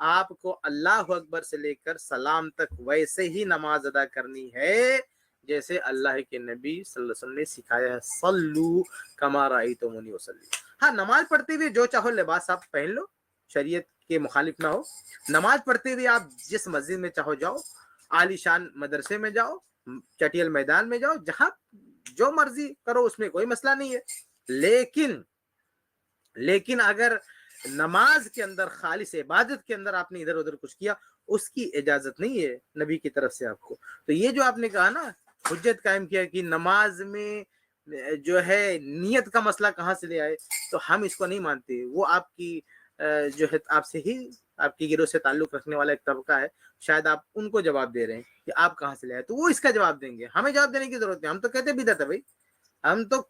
آپ کو اللہ اکبر سے لے کر سلام تک ویسے ہی نماز ادا کرنی ہے جیسے اللہ کے نبی صلی اللہ علیہ وسلم نے سکھایا ہے. صلو کما رأیتمونی اصلی. ہاں نماز پڑھتے ہوئے جو چاہو لباس آپ پہن لو، شریعت کے مخالف نہ ہو. نماز پڑھتے ہوئے آپ جس مسجد میں چاہو جاؤ، عالی شان مدرسے میں جاؤ، چٹیل میدان میں جاؤ، جہاں جو مرضی کرو، اس میں کوئی مسئلہ نہیں ہے. لیکن اگر نماز کے اندر خالص عبادت کے اندر آپ نے ادھر ادھر کچھ کیا، اس کی اجازت نہیں ہے نبی کی طرف سے آپ کو. تو یہ جو آپ نے کہا نا، حجت قائم کیا کہ نماز میں جو ہے نیت کا مسئلہ کہاں سے لے آئے، تو ہم اس کو نہیں مانتے. وہ آپ کی جو ہے آپ سے ہی، آپ کی گروہ سے تعلق رکھنے والا ایک طبقہ ہے، شاید آپ ان کو جواب دے رہے ہیں کہ آپ کہاں سے لے آئے، تو وہ اس کا جواب دیں گے. ہمیں جواب دینے کی ضرورت نہیں. ہم تو کہتے ہیں بدعت ہے بھائی، ہم تو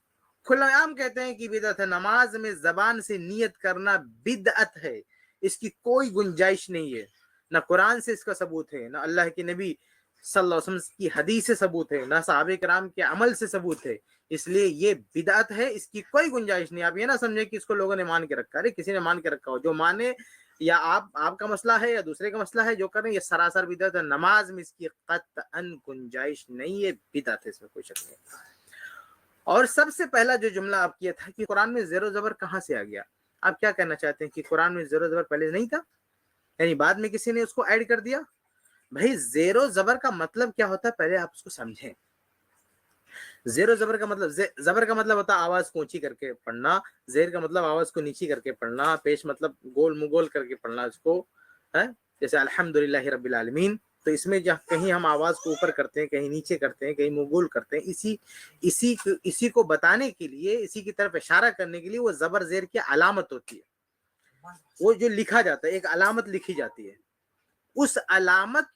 کھلا عام کہتے ہیں کہ بدعت ہے. نماز میں زبان سے نیت کرنا بدعت ہے، اس کی کوئی گنجائش نہیں ہے. نہ قرآن سے اس کا ثبوت ہے، نہ اللہ کے نبی صلی اللہ علیہ وسلم کی حدیث سے ثبوت ہے، نہ صحابہ کرام کے عمل سے ثبوت ہے. اس لیے یہ بدعت ہے، اس کی کوئی گنجائش نہیں. آپ یہ نہ سمجھیں کہ اس کو لوگوں نے مان کے رکھا ہے. کسی نے مان کے رکھا ہو، جو مانے، یا آپ کا مسئلہ ہے یا دوسرے کا مسئلہ ہے، جو کریں یہ سراسر بدعت ہے. نماز میں اس کی قطعاً گنجائش نہیں ہے، بدعت ہے، اس میں کوئی شک نہیں. اور سب سے پہلا جو جملہ آپ کیا تھا کہ قرآن میں زیر و زبر کہاں سے آ گیا، آپ کیا کہنا چاہتے ہیں کہ قرآن میں زیر و زبر پہلے نہیں تھا، یعنی بعد میں کسی نے اس کو ایڈ کر دیا؟ بھائی زیر و زبر کا مطلب کیا ہوتا ہے پہلے آپ اس کو سمجھیں. زیر و زبر کا مطلب، زبر کا مطلب ہوتا ہے آواز کو اونچی کر کے پڑھنا، زیر کا مطلب آواز کو نیچی کر کے پڑھنا، پیش مطلب گول مگول کر کے پڑھنا اس کو ہے. جیسے الحمدللہ رب العالمین، تو اس میں جہاں کہیں ہم آواز کو اوپر کرتے ہیں، کہیں نیچے کرتے ہیں، کہیں مگول کرتے ہیں، اسی کو بتانے کے لیے، اسی کی طرف اشارہ کرنے کے لیے وہ زبر زیر کی علامت ہوتی ہے. وہ جو لکھا جاتا ہے، ایک علامت لکھی جاتی ہے، اس علامت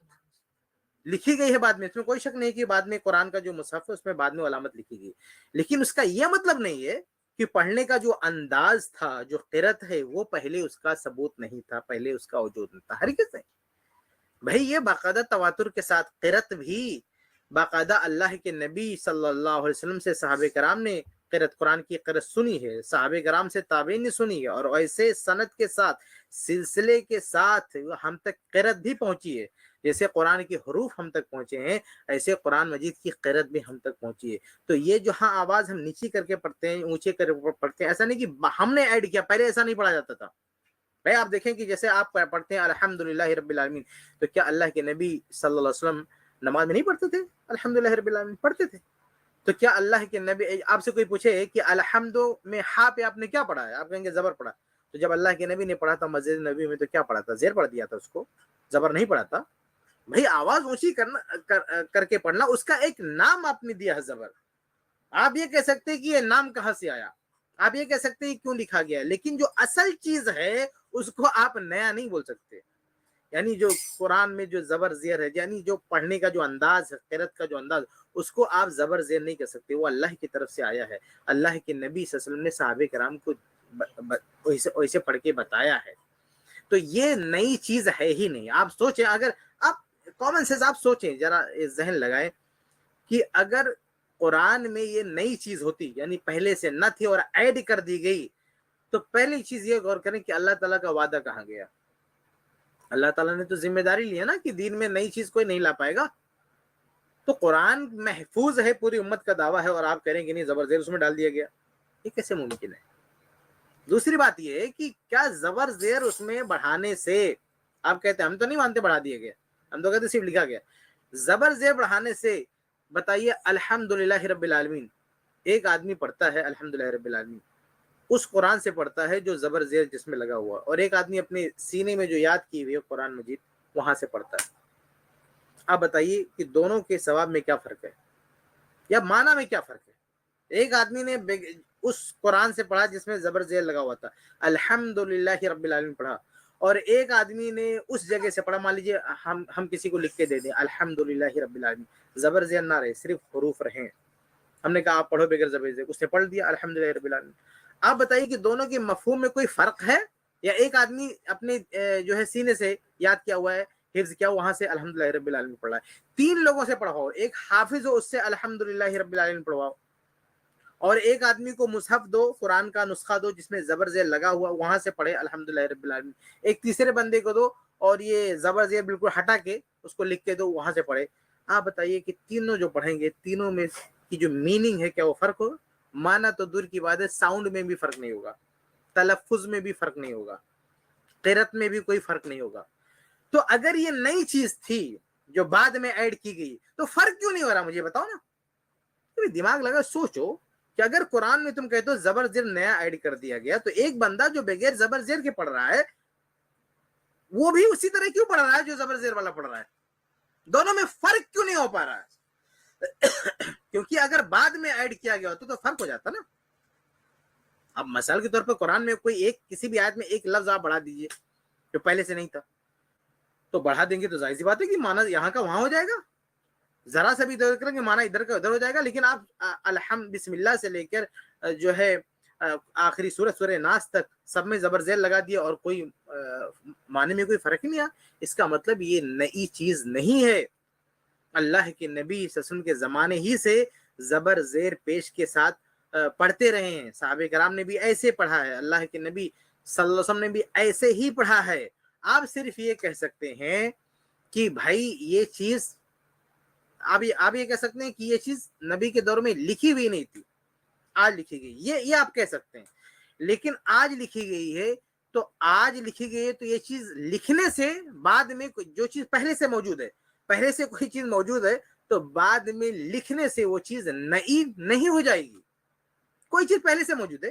لکھی گئی ہے بعد میں. اس میں کوئی شک نہیں کہ بعد میں قرآن کا جو مصحف ہے اس میں بعد میں علامت لکھی گئی، لیکن اس کا یہ مطلب نہیں ہے کہ پڑھنے کا جو انداز تھا، جو قرأت ہے، وہ پہلے اس کا ثبوت نہیں تھا، پہلے اس کا وجود نہیں تھا. ہرگز نہیں بھائی. یہ باقاعدہ تواتر کے ساتھ قرأت بھی باقاعدہ اللہ کے نبی صلی اللہ علیہ وسلم سے صحابہ کرام نے قرأت، قرآن کی قرأت سنی ہے، صحابہ کرام سے تابعین نے سنی ہے، اور ایسے سند کے ساتھ، سلسلے کے ساتھ ہم تک قرأت بھی پہنچی ہے. جیسے قرآن کے حروف ہم تک پہنچے ہیں، ایسے قرآن مجید کی قرأت بھی ہم تک پہنچی ہے. تو یہ جو ہاں آواز ہم نیچی کر کے پڑھتے ہیں، اونچے کر کے پڑھتے ہیں، ایسا نہیں کہ ہم نے ایڈ کیا، پہلے ایسا نہیں پڑھا جاتا تھا. بھائی آپ دیکھیں کہ جیسے آپ پڑھتے ہیں الحمدللہ رب العالمین، تو کیا اللہ کے نبی صلی اللہ علیہ وسلم نماز میں نہیں پڑھتے تھے الحمدللہ رب العالمین؟ پڑھتے تھے. تو کیا اللہ کے نبی، آپ سے کوئی پوچھے کہ الحمد میں ہا پہ آپ نے کیا پڑھا ہے، آپ کہیں گے زبر پڑھا. تو جب اللہ کے نبی نے پڑھا تھا مسجد نبی میں، تو کیا پڑھا تھا؟ زیر پڑھ دیا تھا اس کو، زبر نہیں پڑھا تھا. بھائی آواز اونچی کر کے پڑھنا، اس کا ایک نام آپ نے دیا ہے زبر. آپ یہ کہہ سکتے کہ یہ نام کہاں سے آیا، آپ یہ کہہ سکتے ہیں کیوں لکھا گیا، لیکن جو اصل چیز ہے اس کو آپ نیا نہیں بول سکتے. یعنی جو قرآن میں جو زبر زیر ہے، یعنی جو پڑھنے کا جو انداز ہے، قرأت کا جو انداز، اس کو آپ زبر زیر نہیں کر سکتے. وہ اللہ کی طرف سے آیا ہے، اللہ کے نبی صلی اللہ علیہ وسلم نے صحابہ کرام کو ویسے پڑھ کے بتایا ہے. تو یہ نئی چیز ہے ہی نہیں. آپ سوچیں، اگر آپ کامن سینس آپ سوچیں، ذرا ذہن لگائیں کہ اگر قرآن میں یہ نئی چیز ہوتی، یعنی پہلے سے نہ تھی اور ایڈ کر دی گئی، تو پہلی چیز یہ غور کریں کہ اللہ تعالیٰ کا وعدہ کہاں گیا. اللہ تعالیٰ نے تو ذمہ داری لی ہے نا کہ دین میں نئی چیز کوئی نہیں لا پائے گا. تو قرآن محفوظ ہے، پوری امت کا دعویٰ ہے، اور آپ کہہ رہے ہیں کہ نہیں زبر زیر اس میں ڈال دیا گیا، یہ کیسے ممکن ہے؟ دوسری بات یہ ہے کہ کیا زبر زیر اس میں بڑھانے سے، آپ کہتے ہیں ہم تو نہیں مانتے بڑھا دیا گیا، ہم تو کہتے صرف لکھا گیا. زبر زیر بڑھانے سے بتائیے الحمدللہ رب العالمین، ایک آدمی پڑھتا ہے الحمدللہ رب العالمین، اس قرآن سے پڑھتا ہے جو زبر زیر جس میں لگا ہوا، اور ایک آدمی اپنے سینے میں جو یاد کی ہوئی ہے قرآن مجید وہاں سے پڑھتا ہے. آپ بتائیے کہ دونوں کے ثواب میں کیا فرق ہے، یا معنی میں کیا فرق ہے؟ ایک آدمی نے اس قرآن سے پڑھا جس میں زبر زیر لگا ہوا تھا، الحمدللہ رب العالمین پڑھا، اور ایک آدمی نے اس جگہ سے پڑھا، مان لیجیے ہم کسی کو لکھ کے دے دیں الحمدللہ رب العالمین، زبر زیر نہ رہے، صرف حروف رہیں، ہم نے کہا آپ پڑھو بغیر زبر زیر، اس نے پڑھ دیا الحمدللہ رب العالمین. آپ بتائیے کہ دونوں کے مفہوم میں کوئی فرق ہے، یا ایک آدمی اپنے جو ہے سینے سے یاد کیا ہوا ہے، حفظ کیا، وہاں سے الحمدللہ رب العالمین پڑھا ہے، تین لوگوں سے پڑھاؤ، ایک حافظ ہو اس سے الحمدللہ رب العالمین پڑھواؤ، اور ایک آدمی کو مصحف دو، قرآن کا نسخہ دو جس میں زبر زیر لگا ہوا، وہاں سے پڑھے الحمدللہ رب العالمین. ایک تیسرے بندے کو دو، اور یہ زبر زیر بالکل ہٹا کے اس کو لکھ کے دو وہاں سے پڑھے. آپ بتائیے کہ تینوں جو پڑھیں گے تینوں میں کی جو میننگ ہے کیا وہ فرق ہوگا؟ مانا تو دور کی بات ہے، ساؤنڈ میں بھی فرق نہیں ہوگا، تلفظ میں بھی فرق نہیں ہوگا، قرأت میں بھی کوئی فرق نہیں ہوگا. تو اگر یہ نئی چیز تھی جو بعد میں ایڈ کی گئی تو فرق کیوں نہیں ہو رہا؟ مجھے بتاؤ نا. دماغ لگا سوچو کہ اگر قرآن میں تم کہتے ہو زبر زیر نیا ایڈ کر دیا گیا تو ایک بندہ جو بغیر زبر زیر کے پڑھ رہا ہے وہ بھی اسی طرح کیوں پڑھ رہا ہے جو زبر زیر والا پڑھ رہا ہے؟ دونوں میں فرق کیوں نہیں ہو پا رہا ہے؟ کیونکہ اگر بعد میں ایڈ کیا گیا ہوتا تو فرق ہو جاتا نا. اب مثال کے طور پر قرآن میں کوئی ایک کسی بھی آیت میں ایک لفظ آپ بڑھا دیجئے جو پہلے سے نہیں تھا، تو بڑھا دیں گے تو ظاہر سی بات ہے کہ معنی یہاں کا وہاں ہو جائے گا، ذرا سا بھی ادھر کریں گے معنی ادھر کا ادھر ہو جائے گا. لیکن آپ الحمد بسم اللہ سے لے کر جو ہے آخری سورہ ناس تک سب میں زبر زیر لگا دیا اور کوئی معنی میں کوئی فرق نہیں آیا. اس کا مطلب یہ نئی چیز نہیں ہے. اللہ کے نبی صلی اللہ علیہ وسلم کے زمانے ہی سے زبر زیر پیش کے ساتھ پڑھتے رہے ہیں. صحابہ کرام نے بھی ایسے پڑھا ہے، اللہ کے نبی صلی اللہ علیہ وسلم نے بھی ایسے ہی پڑھا ہے. آپ صرف یہ کہہ سکتے ہیں کہ بھائی یہ چیز آپ یہ کہہ سکتے ہیں کہ یہ چیز نبی کے دور میں لکھی ہوئی نہیں تھی، آج لکھی گئی، یہ آپ کہہ سکتے ہیں. لیکن آج لکھی گئی ہے تو آج لکھی گئی ہے تو یہ چیز لکھنے سے بعد میں جو چیز پہلے سے موجود ہے، پہلے سے کوئی چیز موجود ہے تو بعد میں لکھنے سے وہ چیز نئی نہیں ہو جائے گی. کوئی چیز پہلے سے موجود ہے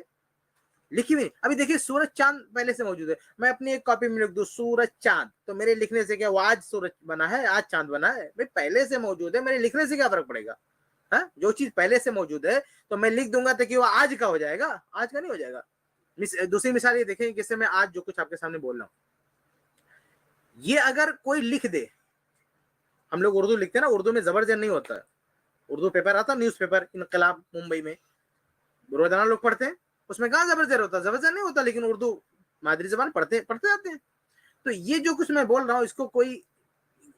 لکھی ہوئی. ابھی دیکھیے سورج چاند پہلے سے موجود ہے، میں اپنی ایک کاپی میں لکھ دوں سورج چاند، تو میرے لکھنے سے کیا وہ آج سورج بنا ہے، آج چاند بنا ہے؟ بھائی پہلے سے موجود ہے، میرے لکھنے سے کیا فرق پڑے گا؟ ہاں، جو چیز پہلے سے موجود ہے تو میں لکھ دوں گا تو کہ وہ آج کا ہو جائے گا، آج کا نہیں ہو جائے گا. دوسری مثال یہ دیکھیں جس سے میں آج جو کچھ آپ کے سامنے بول رہا ہوں، یہ اگر کوئی لکھ دے، ہم لوگ اردو لکھتے ہیں نا، اردو میں زبر زیر نہیں ہوتا ہے. اردو پیپر آتا، نیوز پیپر، انقلاب ممبئی میں روزانہ لوگ پڑھتے ہیں، اس میں کہاں زبر زیر ہوتا؟ زبر زیر نہیں ہوتا، لیکن اردو مادری زبان پڑھتے آتے ہیں. تو یہ جو کچھ میں بول رہا ہوں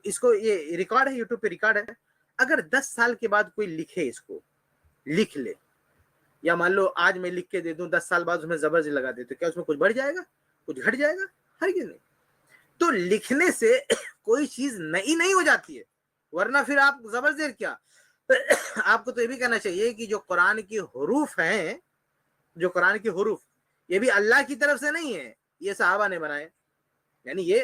اس کو یہ ریکارڈ ہے، یوٹیوب پہ ریکارڈ ہے. اگر 10 سال کے بعد کوئی لکھے، اس کو لکھ لے، یا مان لو آج میں لکھ کے دے دوں، 10 سال بعد اس میں زبر زیر لگا دے، تو کیا اس میں کچھ بڑھ جائے گا، کچھ گھٹ جائے گا؟ ہرگز نہیں. تو لکھنے سے کوئی چیز نئی نہیں ہو جاتی ہے، ورنہ پھر آپ زبر زیر کیا. آپ کو تو یہ بھی کہنا چاہیے کہ جو قرآن کی حروف ہیں، جو قرآن کی حروف، یہ بھی اللہ کی طرف سے نہیں ہے، یہ صحابہ نے بنائے. یعنی یہ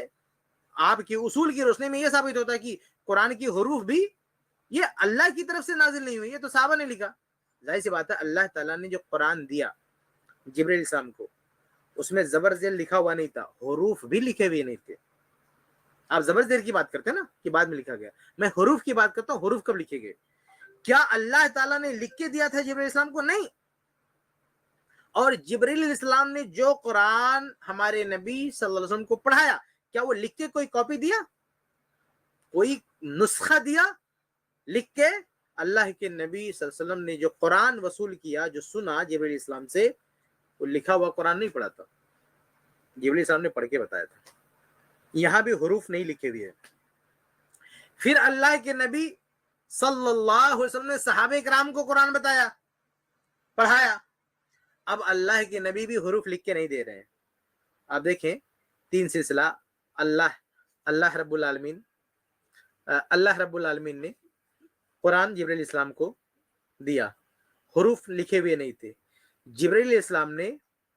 آپ کی اصول کی روشنی میں یہ ثابت ہوتا ہے کہ قرآن کی حروف بھی یہ اللہ کی طرف سے نازل نہیں ہوئی، یہ تو صحابہ نے لکھا. ظاہر سی بات ہے اللہ تعالیٰ نے جو قرآن دیا جبرائیل علیہ السلام کو، اس میں زبر زیر لکھا ہوا نہیں تھا، حروف بھی لکھے ہوئے نہیں تھے. آپ زبر زیر کی بات کرتے ہیں نا کہ بعد میں لکھا گیا، میں حروف کی بات کرتا ہوں. حروف کب لکھے گئے؟ کیا اللہ تعالیٰ نے لکھ کے دیا تھا جبرائیل علیہ السلام کو؟ نہیں. اور جبرائیل علیہ السلام نے جو قرآن ہمارے نبی صلی اللہ علیہ وسلم کو پڑھایا، کیا وہ لکھ کے کوئی کاپی دیا، کوئی نسخہ دیا لکھ کے؟ اللہ کے نبی صلی اللہ علیہ وسلم نے جو قرآن وصول کیا، جو سنا جبرائیل علیہ السلام سے، وہ لکھا ہوا قرآن نہیں پڑھا تھا، جبرائیل علیہ السلام نے پڑھ کے بتایا تھا. یہاں بھی حروف نہیں لکھے ہوئے. پھر اللہ کے نبی صلی اللہ علیہ وسلم نے صحابہ کرام کو قرآن بتایا، پڑھایا. اب اللہ کے نبی بھی حروف لکھ کے نہیں دے رہے ہیں. آپ دیکھیں 3 سلسلہ، اللہ رب العالمین نے قرآن جبرائیل علیہ السلام کو دیا، حروف لکھے ہوئے نہیں تھے. جبرائیل علیہ السلام نے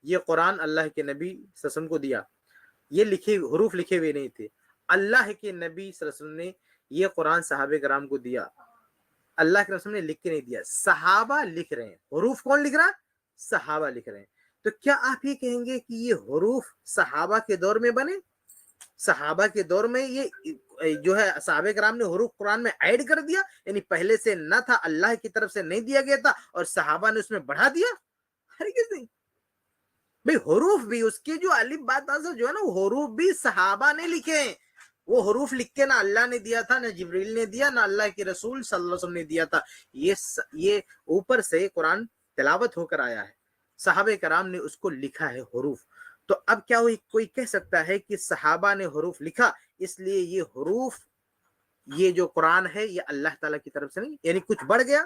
یہ قرآن اللہ کے نبی صلی اللہ علیہ وسلم کو دیا، یہ حروف لکھے ہوئے نہیں تھے. اللہ کے نبی صلی اللہ علیہ وسلم نے یہ قرآن صحابہ کرام کو دیا، اللہ کے رسول نے لکھ کے نہیں دیا، صحابہ لکھ رہے ہیں. حروف کون لکھ رہا ہے؟ صحابہ لکھ رہے ہیں. تو کیا آپ یہ کہیں گے کہ یہ حروف صحابہ کے دور میں بنے؟ صحابہ کے دور میں یہ جو ہے صحابہ کرام نے حروف قرآن میں ایڈ کر دیا، یعنی پہلے سے نہ تھا، اللہ کی طرف سے نہیں دیا گیا تھا اور صحابہ نے اس میں بڑھا دیا؟ ہرگز نہیں. بھئی حروف بھی اس کے جو الف با تا جو ہے نا، وہ حروف بھی صحابہ نے لکھے ہیں. وہ حروف لکھ کے نہ اللہ نے دیا تھا، نہ جبریل نے دیا، نہ اللہ کے رسول صلی اللہ علیہ وسلم نے دیا تھا. یہ اوپر سے قرآن تلاوت ہو کر آیا ہے، صحابہ کرام نے اس کو لکھا ہے حروف. تو اب کیا کوئی کہہ سکتا ہے کہ صحابہ نے حروف لکھا اس لیے یہ حروف، یہ جو قرآن ہے یہ اللہ تعالیٰ کی طرف سے نہیں، یعنی کچھ بڑھ گیا؟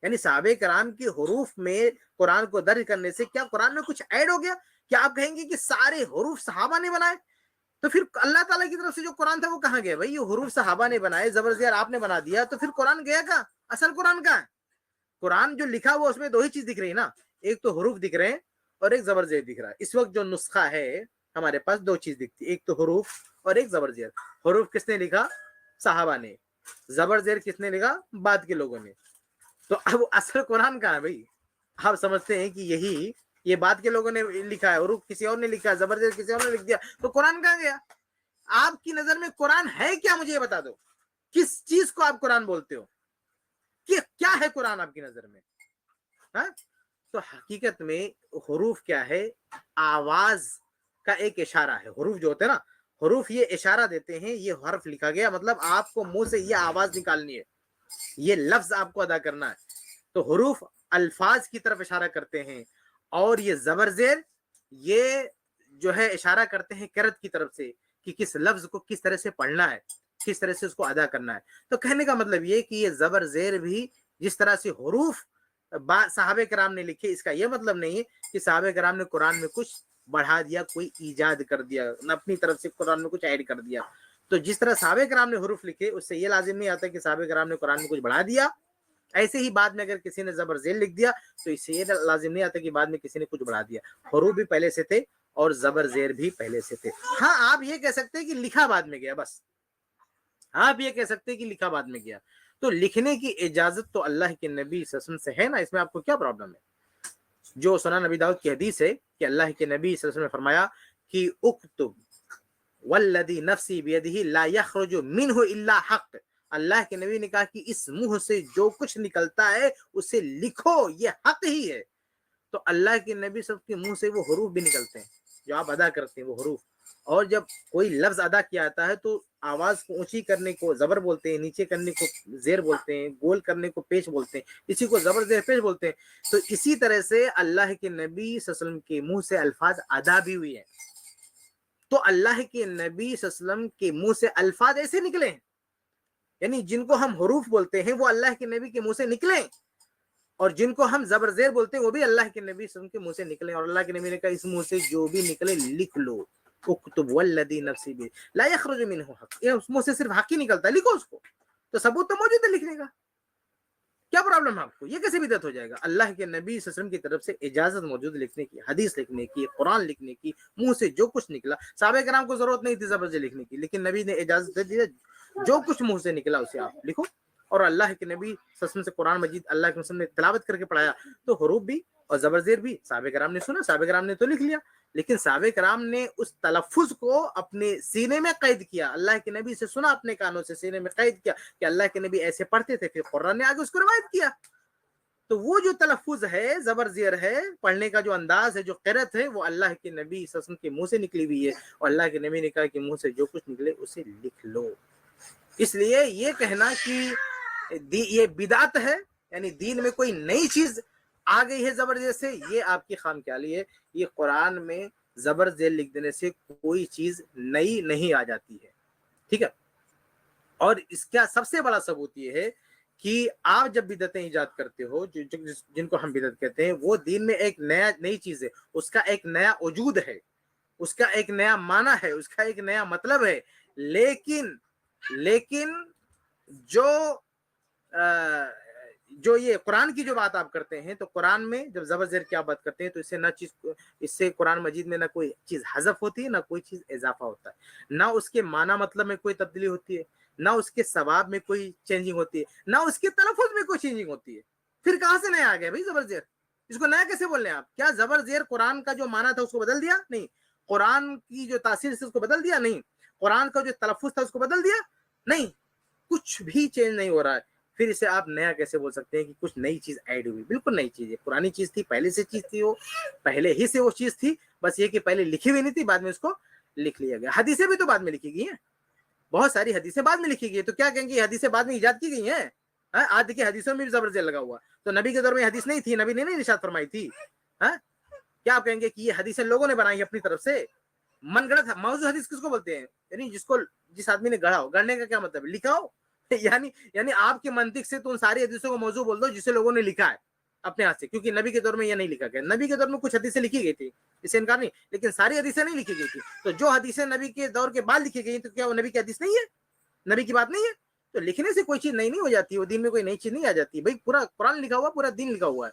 یعنی صحابہ کرام کی حروف میں قرآن کو درج کرنے سے کیا قرآن میں کچھ ایڈ ہو گیا؟ کیا آپ کہیں گے کہ سارے حروف صحابہ نے بنائے؟ تو پھر اللہ تعالیٰ کی طرف سے جو قرآن تھا وہ کہاں گیا بھائی؟ یہ حروف صحابہ نے بنائے، زبر زیر آپ نے بنا دیا، تو پھر قرآن گیا کہاں؟ اصل قرآن کہاں ہے؟ قرآن جو لکھا ہوا اس میں دو ہی چیز دکھ رہی ہے نا، ایک تو حروف دکھ رہے ہیں اور ایک زبر زیر دکھ رہا ہے۔ اس وقت جو نسخہ ہے ہمارے پاس دو چیز دکھتی، ایک تو حروف اور ایک زبر زیر۔ حروف کس نے لکھا؟ صحابہ نے۔ زبر زیر کس نے لکھا؟ بعد کے لوگوں نے۔ تو اب اصل قرآن کہاں ہے بھائی؟ آپ سمجھتے ہیں کہ یہی یہ بعد کے لوگوں نے لکھا ہے، حروف کسی اور نے لکھا ہے، زبر زیر کسی اور نے لکھ دیا، تو قرآن کہاں گیا؟ آپ کی نظر میں قرآن ہے کیا؟ مجھے یہ بتا دو، کس چیز کو آپ قرآن بولتے ہو؟ کیا ہے قرآن آپ کی نظر میں؟ ہاں؟ تو حقیقت میں حروف کیا ہے؟ آواز کا ایک اشارہ ہے۔ حروف جو ہوتے ہیں نا، حروف یہ اشارہ دیتے ہیں یہ حرف لکھا گیا، مطلب آپ کو منہ سے یہ آواز نکالنی ہے، یہ لفظ آپ کو ادا کرنا ہے۔ تو حروف الفاظ کی طرف اشارہ کرتے ہیں، اور یہ زبر زیر یہ جو ہے اشارہ کرتے ہیں قرأت کی طرف سے، کہ کس لفظ کو کس طرح سے پڑھنا ہے، کس طرح سے اس کو ادا کرنا ہے۔ تو کہنے کا مطلب یہ کہ یہ زبر زیر بھی جس طرح سے حروف صحابہ کرام نے لکھے، اس کا یہ مطلب نہیں ہے کہ صحابہ کرام نے قرآن میں کچھ بڑھا دیا، کوئی ایجاد کر دیا، اپنی طرف سے قرآن میں کچھ ایڈ کر دیا۔ تو جس طرح صحابہ کرام نے حروف لکھے، اس سے یہ لازم نہیں آتا کہ صحابہ کرام نے قرآن میں کچھ بڑھا دیا۔ ایسے ہی بعد میں اگر کسی نے زبر زیر لکھ دیا تو اس سے یہ لازم نہیں آتا کہ بعد میں کسی نے کچھ بڑھا دیا۔ حروف بھی پہلے سے تھے اور زبر زیر بھی پہلے سے تھے۔ ہاں آپ یہ کہہ سکتے ہیں کہ لکھا بعد میں گیا، بس آپ یہ کہہ سکتے ہیں کہ لکھا بعد میں گیا۔ تو لکھنے کی اجازت تو اللہ کے نبی صلی اللہ علیہ وسلم سے ہے نا، اس میں آپ کو کیا پرابلم ہے؟ جو سنن نبی داؤد کی حدیث ہے کہ اللہ کے نبی صلی اللہ علیہ وسلم نے فرمایا کہ اکتب والذی نفسی بیدہ لا یخرج منہ الا حق۔ اللہ کے نبی نے کہا کہ اس منہ سے جو کچھ نکلتا ہے اسے لکھو، یہ حق ہی ہے۔ تو اللہ کے نبی سب کے منہ سے وہ حروف بھی نکلتے ہیں جو آپ ادا کرتے ہیں، وہ حروف۔ اور جب کوئی لفظ ادا کیا جاتا ہے تو آواز کو اونچی کرنے کو زبر بولتے ہیں، نیچے کرنے کو زیر بولتے ہیں، گول کرنے کو پیش بولتے ہیں، اسی کو زبر زیر پیش بولتے ہیں۔ تو اسی طرح سے اللہ کے نبی صلی اللہ علیہ وسلم کے منہ سے الفاظ ادا بھی ہوئی ہیں۔ تو اللہ کے نبی صلی اللہ علیہ وسلم کے منہ سے الفاظ ایسے نکلے ہیں، یعنی جن کو ہم حروف بولتے ہیں وہ اللہ کے نبی کے منہ سے نکلے، اور جن کو ہم زبر زیر بولتے ہیں وہ بھی اللہ کے نبی صلی اللہ علیہ وسلم کے منہ سے نکلے۔ اور اللہ کے نبی نے کہا اس منہ سے جو بھی نکلے لکھ لو، اکتب والذی نفسی بھی لا یخرج منہ حق، یہ اس منہ سے صرف حق ہی نکلتا ہے، لکھو اس کو۔ تو ثبوت تو موجود ہے لکھنے کا، کیا پرابلم ہے آپ کو؟ یہ کیسے بدعت ہو جائے گا؟ اللہ کے نبی صلی اللہ علیہ وسلم کی طرف سے اجازت موجود لکھنے کی، حدیث لکھنے کی، قرآن لکھنے کی، منہ سے جو کچھ نکلا۔ صحابہ کرام کو ضرورت نہیں تھی زبر سے لکھنے کی، لیکن نبی نے اجازت دے دی، جو کچھ منہ سے نکلا اسے آپ لکھو۔ اور اللہ کے نبی صلی اللہ علیہ وسلم سے قرآن مجید اللہ کے وسلم نے تلاوت کر کے پڑھایا، تو حروف بھی اور زبر زیر بھی صحابہ کرام نے سنا، صحابہ کرام نے تو لکھ لیا، لیکن صحابہ کرام نے اس تلفظ کو اپنے سینے میں قید کیا، اللہ کے نبی سے سنا، اپنے کانوں سے سینے میں قید کیا کہ اللہ کے نبی ایسے پڑھتے تھے، پھر قرآن نے آگے اس کو روایت کیا۔ تو وہ جو تلفظ ہے، زبر زیر ہے، پڑھنے کا جو انداز ہے، جو قرأت ہے، وہ اللہ کے نبی صلی اللہ علیہ وسلم کے منہ سے نکلی ہوئی ہے، اور اللہ کے نبی نے کہا کہ منہ سے جو کچھ نکلے اسے لکھ لو۔ اس لیے یہ کہنا کہ یہ بدعت ہے، یعنی دین میں کوئی نئی چیز آ گئی ہے زبر زیر سے، یہ آپ کی خام خیالی ہے۔ یہ قرآن میں زبر زیر لکھ دینے سے کوئی چیز نئی نہیں آ جاتی ہے، ٹھیک ہے۔ اور اس کا سب سے بڑا ثبوت یہ ہے کہ آپ جب بدعتیں ایجاد کرتے ہو، جن کو ہم بدعت کہتے ہیں، وہ دین میں ایک نئی چیز ہے، اس کا ایک نیا وجود ہے، اس کا ایک نیا معنی ہے، اس کا ایک نیا مطلب ہے۔ لیکن جو یہ قرآن کی جو بات آپ کرتے ہیں، تو قرآن میں جب زبر زیر کی آپ بات کرتے ہیں تو اس سے قرآن مجید میں نہ کوئی چیز حذف ہوتی ہے، نہ کوئی چیز اضافہ ہوتا ہے، نہ اس کے معنی مطلب میں کوئی تبدیلی ہوتی ہے، نہ اس کے ثواب میں کوئی چینجنگ ہوتی ہے، نہ اس کے تلفظ میں کوئی چینجنگ ہوتی ہے۔ پھر کہاں سے نیا آ گیا بھائی زبر زیر؟ اس کو نیا کیسے بول رہے ہیں آپ؟ کیا زبر زیر قرآن کا جو معنی تھا اس کو بدل دیا؟ نہیں۔ قرآن کی جو تاثیر سے اس کو بدل دیا؟ نہیں۔ قرآن کا جو تلفظ تھا اس کو بدل دیا؟ نہیں۔ کچھ بھی چینج نہیں ہو رہا ہے، پھر اسے آپ نیا کیسے بول سکتے ہیں کہ کچھ نئی چیز ایڈ ہوئی؟ بالکل نئی چیز ہے، پرانی چیز تھی، پہلے سے چیز تھی، وہ پہلے ہی سے وہ چیز تھی، بس یہ کہ پہلے لکھی ہوئی نہیں تھی، بعد میں اس کو لکھ لیا گیا۔ حدیثیں بھی تو بعد میں لکھی گئی ہیں، بہت ساری حدیثیں بعد میں لکھی گئی، تو کیا کہیں گے حدیثیں بعد میں ایجاد کی گئی ہیں؟ آج کی حدیثوں میں بھی زبر زیر لگا ہوا، تو نبی کے دور میں حدیث نہیں تھی، نبی نے نہیں ارشاد فرمائی تھی؟ کیا آپ کہیں گے کہ یہ حدیثیں لوگوں نے بنائی اپنی طرف سے؟ من گڑت موضوع حدیث کس کو بولتے ہیں؟ یعنی جس آدمی نے گڑھا ہو، گڑھنے کا کیا مطلب ہے؟ لکھا ہو، یعنی آپ کے منطق سے تو ان ساری حدیثوں کو موضوع بول دو جسے لوگوں نے لکھا ہے۔ اپنے ہاتھ سے, کیونکہ نبی کے دور میں یہ نہیں لکھا گیا. نبی کے دور میں کچھ حدیثیں لکھی گئی تھی, اس سے انکار نہیں, لیکن ساری حدیثیں نہیں لکھی گئی تھی. تو جو حدیثیں نبی کے دور کے بعد لکھی گئی تو کیا وہ نبی کی حدیث نہیں ہے, نبی کی بات نہیں ہے؟ تو لکھنے سے کوئی چیز نئی نہیں ہو جاتی, وہ دین میں کوئی نئی چیز نہیں آ جاتی بھائی, پورا قرآن لکھا ہوا, پورا دین لکھا ہوا ہے.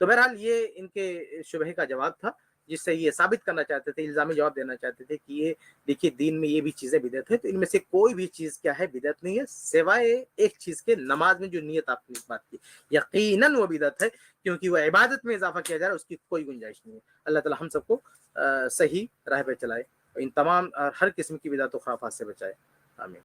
تو بہرحال یہ ان کے شبہے کا جواب تھا, جس سے یہ ثابت کرنا چاہتے تھے, الزامی جواب دینا چاہتے تھے کہ یہ دیکھیے دین میں یہ بھی چیزیں بدعت ہے. تو ان میں سے کوئی بھی چیز کیا ہے, بدعت نہیں ہے, سوائے ایک چیز کے, نماز میں جو نیت آپ نے بات کی یقیناً وہ بدعت ہے, کیونکہ وہ عبادت میں اضافہ کیا جا رہا ہے, اس کی کوئی گنجائش نہیں ہے. اللہ تعالی ہم سب کو صحیح راہ پہ چلائے, ان تمام ہر قسم کی بدعت و خرافات سے بچائے. آمین.